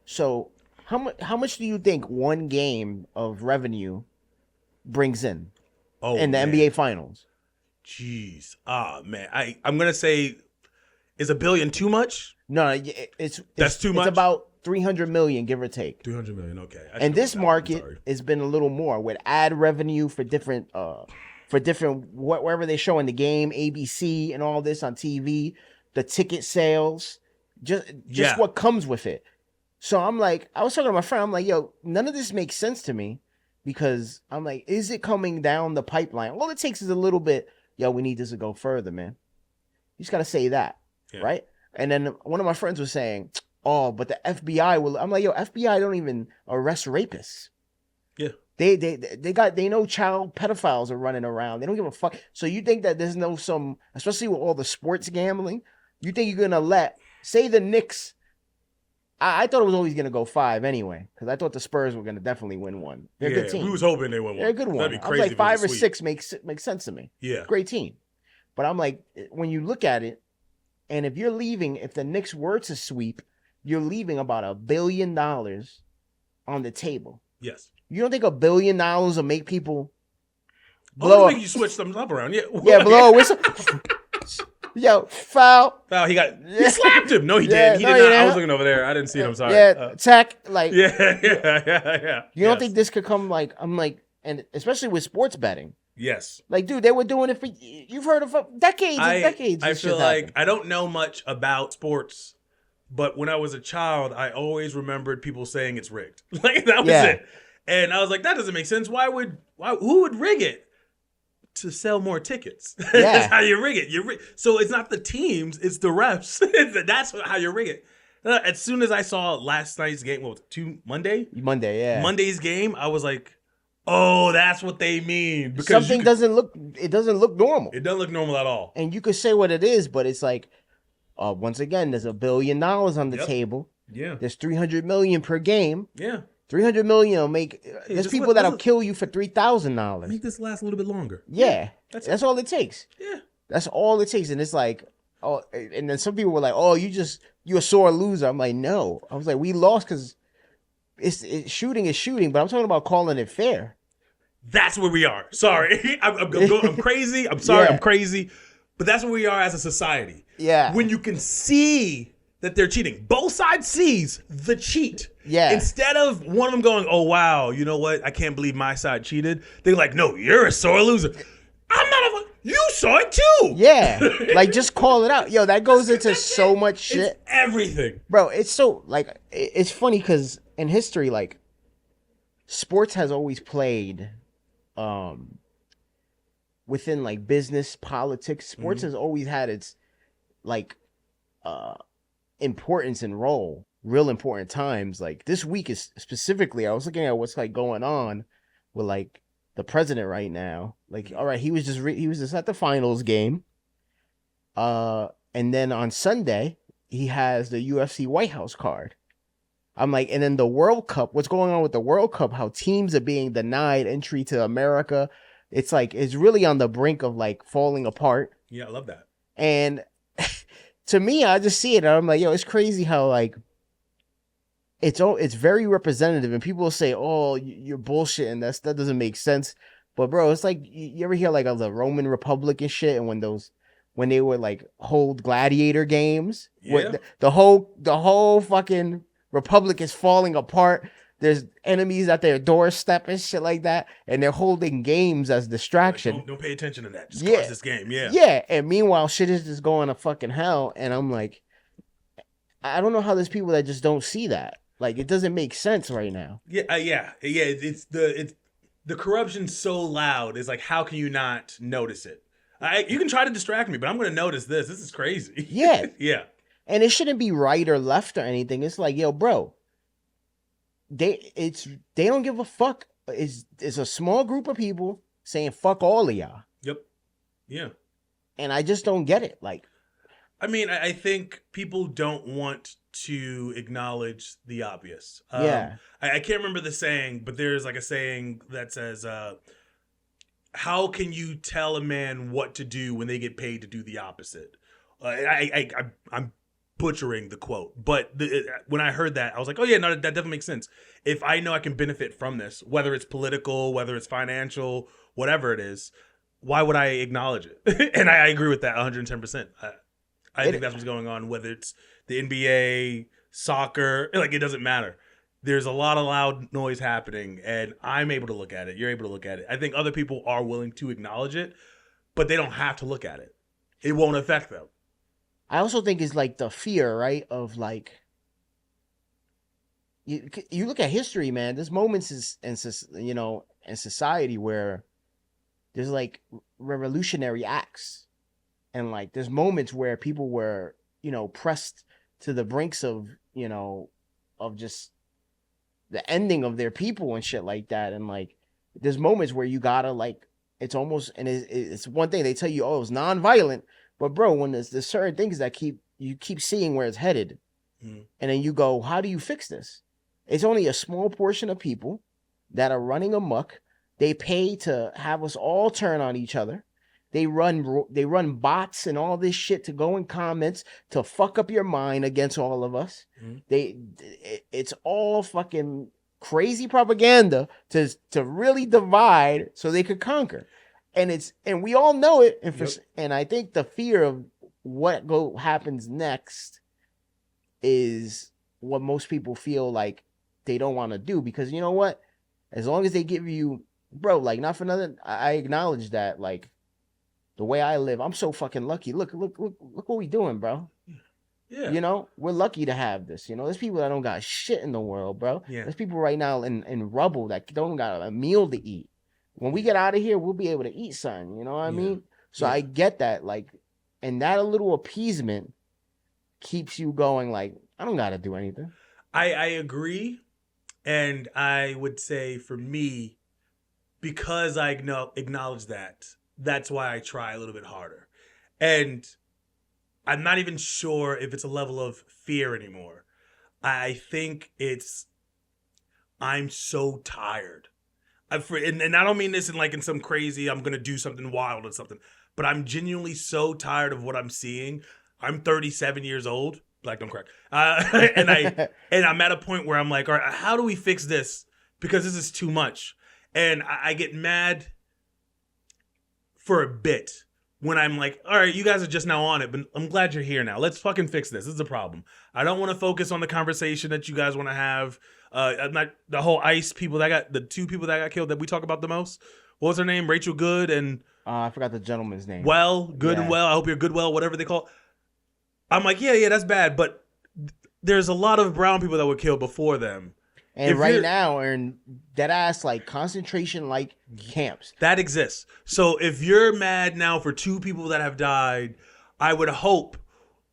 So how much do you think one game of revenue brings in the NBA Finals? Jeez, man. I'm gonna say, is $1 billion too much? No, that's too much. It's about 300 million, give or take. 300 million, okay. And this market has been a little more with ad revenue for different wherever they show in the game, ABC and all this on TV, the ticket sales, just what comes with it. So I'm like, I was talking to my friend, I'm like, yo, none of this makes sense to me because I'm like, is it coming down the pipeline? All it takes is a little bit, yo, we need this to go further, man. You just got to say that, right? And then one of my friends was saying, oh, but the FBI will. I'm like, yo, FBI don't even arrest rapists. Yeah. They know child pedophiles are running around. They don't give a fuck. So you think that there's especially with all the sports gambling, you think you're going to say the Knicks, I thought it was always going to go 5 anyway, because I thought the Spurs were going to definitely win one. They're a good team. We was hoping they win one. They're a good one. That'd be crazy. I was like 5 or 6 makes sense to me. Yeah. Great team. But I'm like, when you look at it, and if the Knicks were to sweep, you're leaving about $1 billion on the table. Yes. You don't think $1 billion will make people blow up? Make you switch something up around. Yeah. Yeah, blow a whistle. Yo, foul. Foul. He slapped him. No, he didn't. He did not. I was looking over there. I didn't see it. I'm sorry. Yeah, tech. Like. Yeah. You don't think this could come and especially with sports betting. Yes. Like, dude, they were doing it you've heard of decades and decades. I feel like I don't know much about sports, but when I was a child, I always remembered people saying it's rigged. Like, that was it. And I was like, that doesn't make sense. Who would rig it? To sell more tickets. Yeah. That's how you rig it. So it's not the teams, it's the refs. That's how you rig it. As soon as I saw last night's game, Monday? Monday, yeah. Monday's game, I was like, oh, that's what they mean. Because something doesn't look normal. It doesn't look normal at all. And you could say what it is, but it's like, once again, there's $1 billion on the table. Yeah. There's 300 million per game. Yeah. $300 million will make. There's just people that'll let's- kill you for $3,000. Make this last a little bit longer. Yeah, That's that's all it takes. Yeah. That's all it takes. And it's like, oh, and then some people were like, oh, you're a sore loser. I'm like, no. I was like, we lost because shooting is shooting, but I'm talking about calling it fair. That's where we are. Sorry. I'm crazy. I'm sorry. Yeah. I'm crazy. But that's where we are as a society. Yeah. When you can see that they're cheating. Both sides sees the cheat. Yeah. Instead of one of them going, oh, wow, you know what? I can't believe my side cheated. They're like, no, you're a sore loser. I'm not you saw it too. Yeah. Like, just call it out. Yo, that goes into so much shit. It's everything. Bro, it's so, like, it's funny because in history, like, sports has always played within, like, business, politics. Sports has always had its, like, importance and role, real important times. Like, this week is specifically, I was looking at what's, like, going on with, like, the president right now. Like, all right, he was just at the finals game. And then on Sunday, he has the UFC White House card. I'm like, and then the World Cup, what's going on with the World Cup, how teams are being denied entry to America. It's like, it's really on the brink of like falling apart. Yeah, I love that. And to me, I just see it and I'm like, yo, it's crazy how like, it's very representative, and people will say, "Oh, you're bullshit," and that doesn't make sense. But bro, it's like you ever hear like of the Roman Republic and shit, and when they would like hold gladiator games, Yeah. the whole fucking republic is falling apart. There's enemies at their doorstep and shit like that, and they're holding games as distraction. Like, don't pay attention to that. Just Yeah. cause this game. Yeah. Yeah, and meanwhile, shit is just going to fucking hell, and I'm like, I don't know how there's people that just don't see that. Like, it doesn't make sense right now. Yeah. It's the corruption's so loud. It's like, how can you not notice it? You can try to distract me, but I'm going to notice this. This is crazy. Yeah. Yeah. And it shouldn't be right or left or anything. It's like, yo, bro, they don't give a fuck. It's a small group of people saying fuck all of y'all. Yep. Yeah. And I just don't get it. Like, I mean, I think people don't want to acknowledge the obvious. Yeah. I can't remember the saying, but there's like a saying that says, how can you tell a man what to do when they get paid to do the opposite? I'm butchering the quote, but when I heard that, I was like, oh yeah, no, that definitely makes sense. If I know I can benefit from this, whether it's political, whether it's financial, whatever it is, why would I acknowledge it? And I agree with that 110%. I think that's what's going on, whether it's the NBA, soccer, like it doesn't matter. There's a lot of loud noise happening, and I'm able to look at it. You're able to look at it. I think other people are willing to acknowledge it, but they don't have to look at it. It won't affect them. I also think it's like the fear, right? Of like, you look at history, man. There's moments in society where there's like revolutionary acts. And like, there's moments where people were, pressed to the brinks of, of just the ending of their people and shit like that. And like, there's moments where you gotta like, it's almost, and it's one thing they tell you, oh, it's nonviolent. But bro, when there's certain things that you keep seeing where it's headed, and then you go, how do you fix this? It's only a small portion of people that are running amok. They pay to have us all turn on each other. They run bots and all this shit to go in comments to fuck up your mind against all of us. It's all fucking crazy propaganda to really divide so they could conquer. And we all know it. And I think the fear of what happens next is what most people feel like they don't want to do, because you know what? As long as they give you, bro, like, not for nothing, I acknowledge that, like, the way I live, I'm so fucking lucky. Look what we doing, bro. Yeah. We're lucky to have this. There's people that don't got shit in the world, bro. Yeah. There's people right now in rubble that don't got a meal to eat. When we get out of here, we'll be able to eat something. You know what I mean? So I get that, like, and that a little appeasement keeps you going, like, I don't got to do anything. I agree. And I would say for me, because I acknowledge that, that's why I try a little bit harder. And I'm not even sure if it's a level of fear anymore. I think it's I'm so tired. And I don't mean this in some crazy, I'm going to do something wild or something, but I'm genuinely so tired of what I'm seeing. I'm 37 years old. Black don't crack. And I'm at a point where I'm like, all right, how do we fix this? Because this is too much. And I get mad for a bit when I'm like, all right, you guys are just now on it, but I'm glad you're here now. Let's fucking fix this. This is a problem. I don't want to focus on the conversation that you guys want to have. The whole ICE people the 2 people that got killed that we talk about the most. What was her name? Rachel Good and I forgot the gentleman's name. Good and Well. I hope you're good, well, whatever they call it. I'm like, yeah, that's bad. But there's a lot of brown people that were killed before them. And right now are in dead ass concentration camps. That exists. So if you're mad now for 2 people that have died, I would hope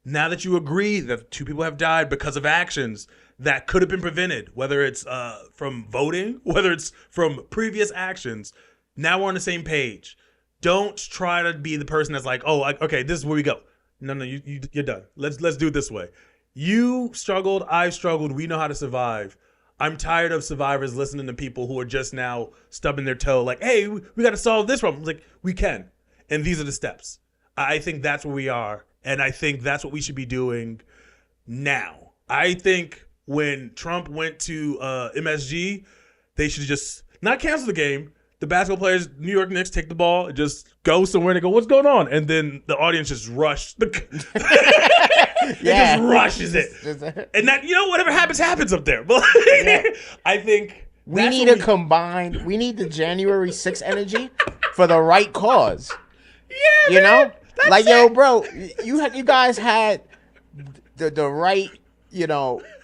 now that you agree that 2 people have died because of actions that could have been prevented, whether it's from voting, whether it's from previous actions, now we're on the same page. Don't try to be the person that's like, oh, okay, this is where we go. No, you're done. Let's do it this way. You struggled, I've struggled, we know how to survive. I'm tired of survivors listening to people who are just now stubbing their toe like, hey, we got to solve this problem. It's like, we can. And these are the steps. I think that's where we are. And I think that's what we should be doing now. I think when Trump went to MSG, they should just not cancel the game. The basketball players, New York Knicks, take the ball and just go somewhere and they go, what's going on? And then the audience just rushed. It just rushes it. And that, whatever happens up there. But I think we need the January 6th energy for the right cause. Yeah, man, yo, bro, you guys had the right,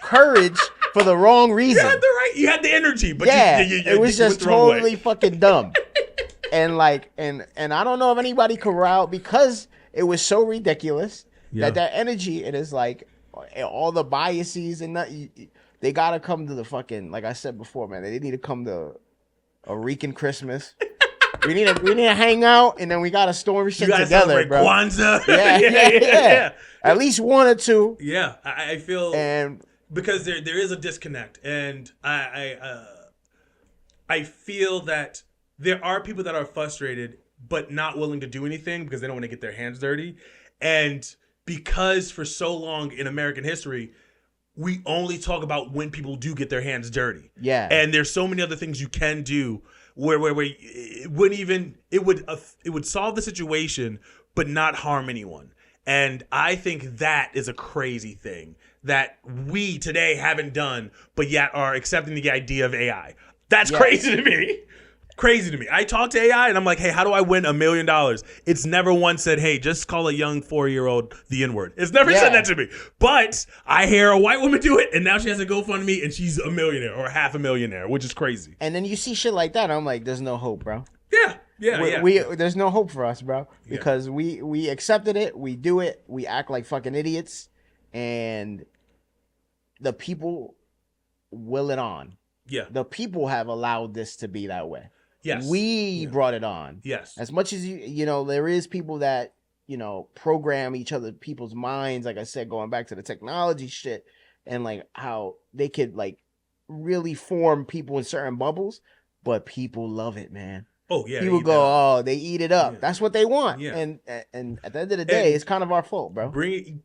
courage for the wrong reason. You had the energy, but it was just totally fucking dumb. And I don't know if anybody corralled because it was so ridiculous that energy, it is like all the biases and they gotta come to the fucking, like I said before, man, they need to come to a Rican Christmas. We need to hang out and then we gotta storm shit together, bro. Kwanzaa. Yeah. At least 1 or 2. Yeah, I feel because there is a disconnect, and I feel that there are people that are frustrated but not willing to do anything because they don't want to get their hands dirty, and because for so long in American history we only talk about when people do get their hands dirty. Yeah, and there's so many other things you can do where it would solve the situation but not harm anyone. And I think that is a crazy thing that we today haven't done, but yet are accepting the idea of AI. That's crazy to me. Crazy to me. I talk to AI and I'm like, hey, how do I win $1 million? It's never once said, hey, just call a young 4-year-old the N-word. It's never said that to me. But I hear a white woman do it, and now she has a GoFundMe and she's a millionaire or half a millionaire, which is crazy. And then you see shit like that, I'm like, there's no hope, bro. Yeah. There's no hope for us, bro, because we accepted it, we do it, we act like fucking idiots, and the people will it on. Yeah. The people have allowed this to be that way. Yes. We brought it on. Yes. As much as there is people that, program people's minds, like I said, going back to the technology shit and like how they could like really form people in certain bubbles, but people love it, man. Oh yeah. People go, they eat it up. Yeah. That's what they want. Yeah. And at the end of the day, it's kind of our fault, bro.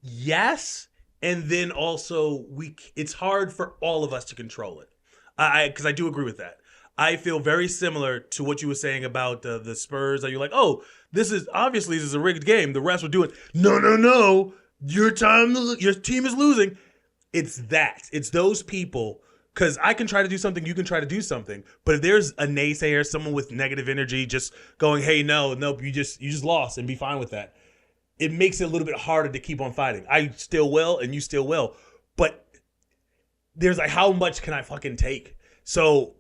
Yes. And then also it's hard for all of us to control it. Because I do agree with that. I feel very similar to what you were saying about the Spurs. That you're like, oh, this is a rigged game. The refs were doing, no. Your team is losing. It's that. It's those people. Because I can try to do something, you can try to do something. But if there's a naysayer, someone with negative energy, just going, hey, nope, you just lost, and be fine with that. It makes it a little bit harder to keep on fighting. I still will, and you still will. But there's like, how much can I fucking take? So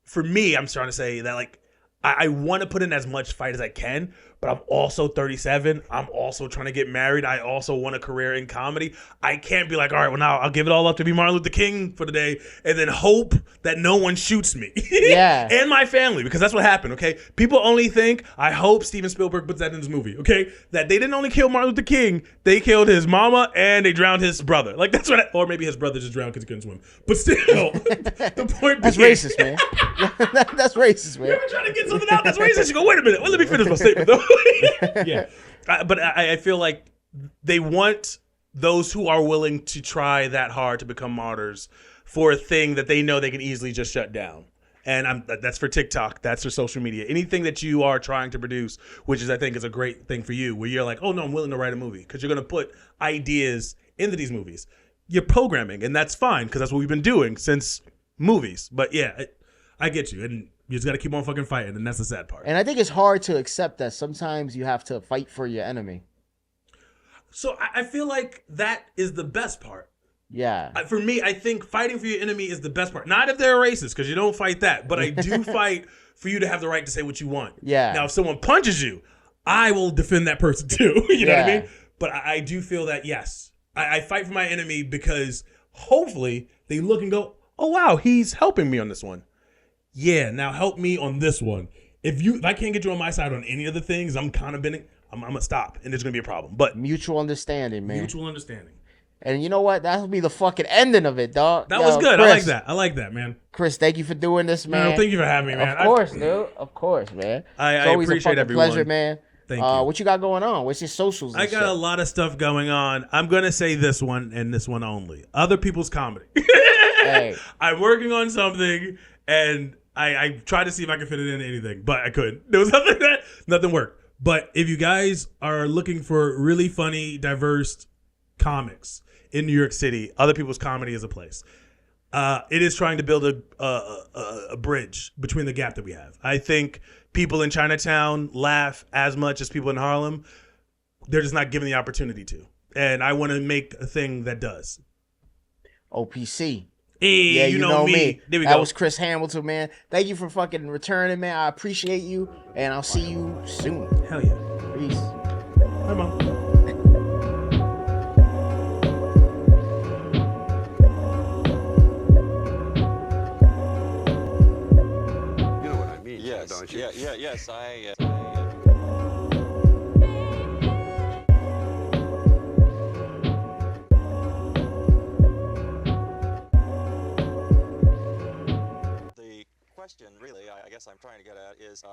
for me, I'm starting to say that like I want to put in as much fight as I can, but I'm also 37. I'm also trying to get married. I also want a career in comedy. I can't be like, all right, well, now I'll give it all up to be Martin Luther King for the day and then hope that no one shoots me. Yeah. And my family, because that's what happened, okay? People only think, I hope Steven Spielberg puts that in his movie, okay? That they didn't only kill Martin Luther King, they killed his mama and they drowned his brother. Like, that's what, or maybe his brother just drowned because he couldn't swim. But still, the point That's being, racist, man. That's racist, man. You're trying to get something out that's racist. You go, wait a minute. Well, let me finish my statement, though. Yeah. But I feel like they want those who are willing to try that hard to become martyrs for a thing that they know they can easily just shut down. And that's for TikTok. That's for social media. Anything that you are trying to produce, which is, I think, is a great thing for you, where you're like, oh, no, I'm willing to write a movie because you're going to put ideas into these movies. You're programming, and that's fine because that's what we've been doing since movies. But, yeah, I get you. And you just got to keep on fucking fighting, and that's the sad part. And I think it's hard to accept that sometimes you have to fight for your enemy. So I feel like that is the best part. Yeah. For me, I think fighting for your enemy is the best part. Not if they're racist, because you don't fight that. But I do fight for you to have the right to say what you want. Yeah. Now, if someone punches you, I will defend that person too. You know what I Yeah. mean? But I do feel that, yes, I fight for my enemy because hopefully they look and go, oh, wow, he's helping me on this one. Yeah, now help me on this one. If I can't get you on my side on any of the things, I'm kind of bending. I'm gonna stop, and there's gonna be a problem. But Mutual understanding, man. mutual understanding. And you know what? That'll be the fucking ending of it, dog. That was good. Chris, I like that, man. Chris, thank you for doing this, man. No, thank you for having me, man. Of course, dude. Of course, man. I It's always appreciate a fucking everyone. pleasure, man. Thank you. What you got going on? What's your socials? And I got shit? a lot of stuff going on. I'm gonna say this one and this one only. Other people's comedy. Hey. I'm working on something, and I tried to see if I could fit it into anything, but I couldn't. There was nothing worked. But if you guys are looking for really funny, diverse comics in New York City, Other People's Comedy is a place. It is trying to build a bridge between the gap that we have. I think people in Chinatown laugh as much as people in Harlem. They're just not given the opportunity to. And I want to make a thing that does. OPC. Hey, Yeah, you know me. There we That go. was Chris Hamilton, man. Thank you for fucking returning, man. I appreciate you, and I'll see you soon. Hell yeah. Peace. Hi, Mom. You know what I mean, Yes. don't you? Yes. The question, really, I guess I'm trying to get at is.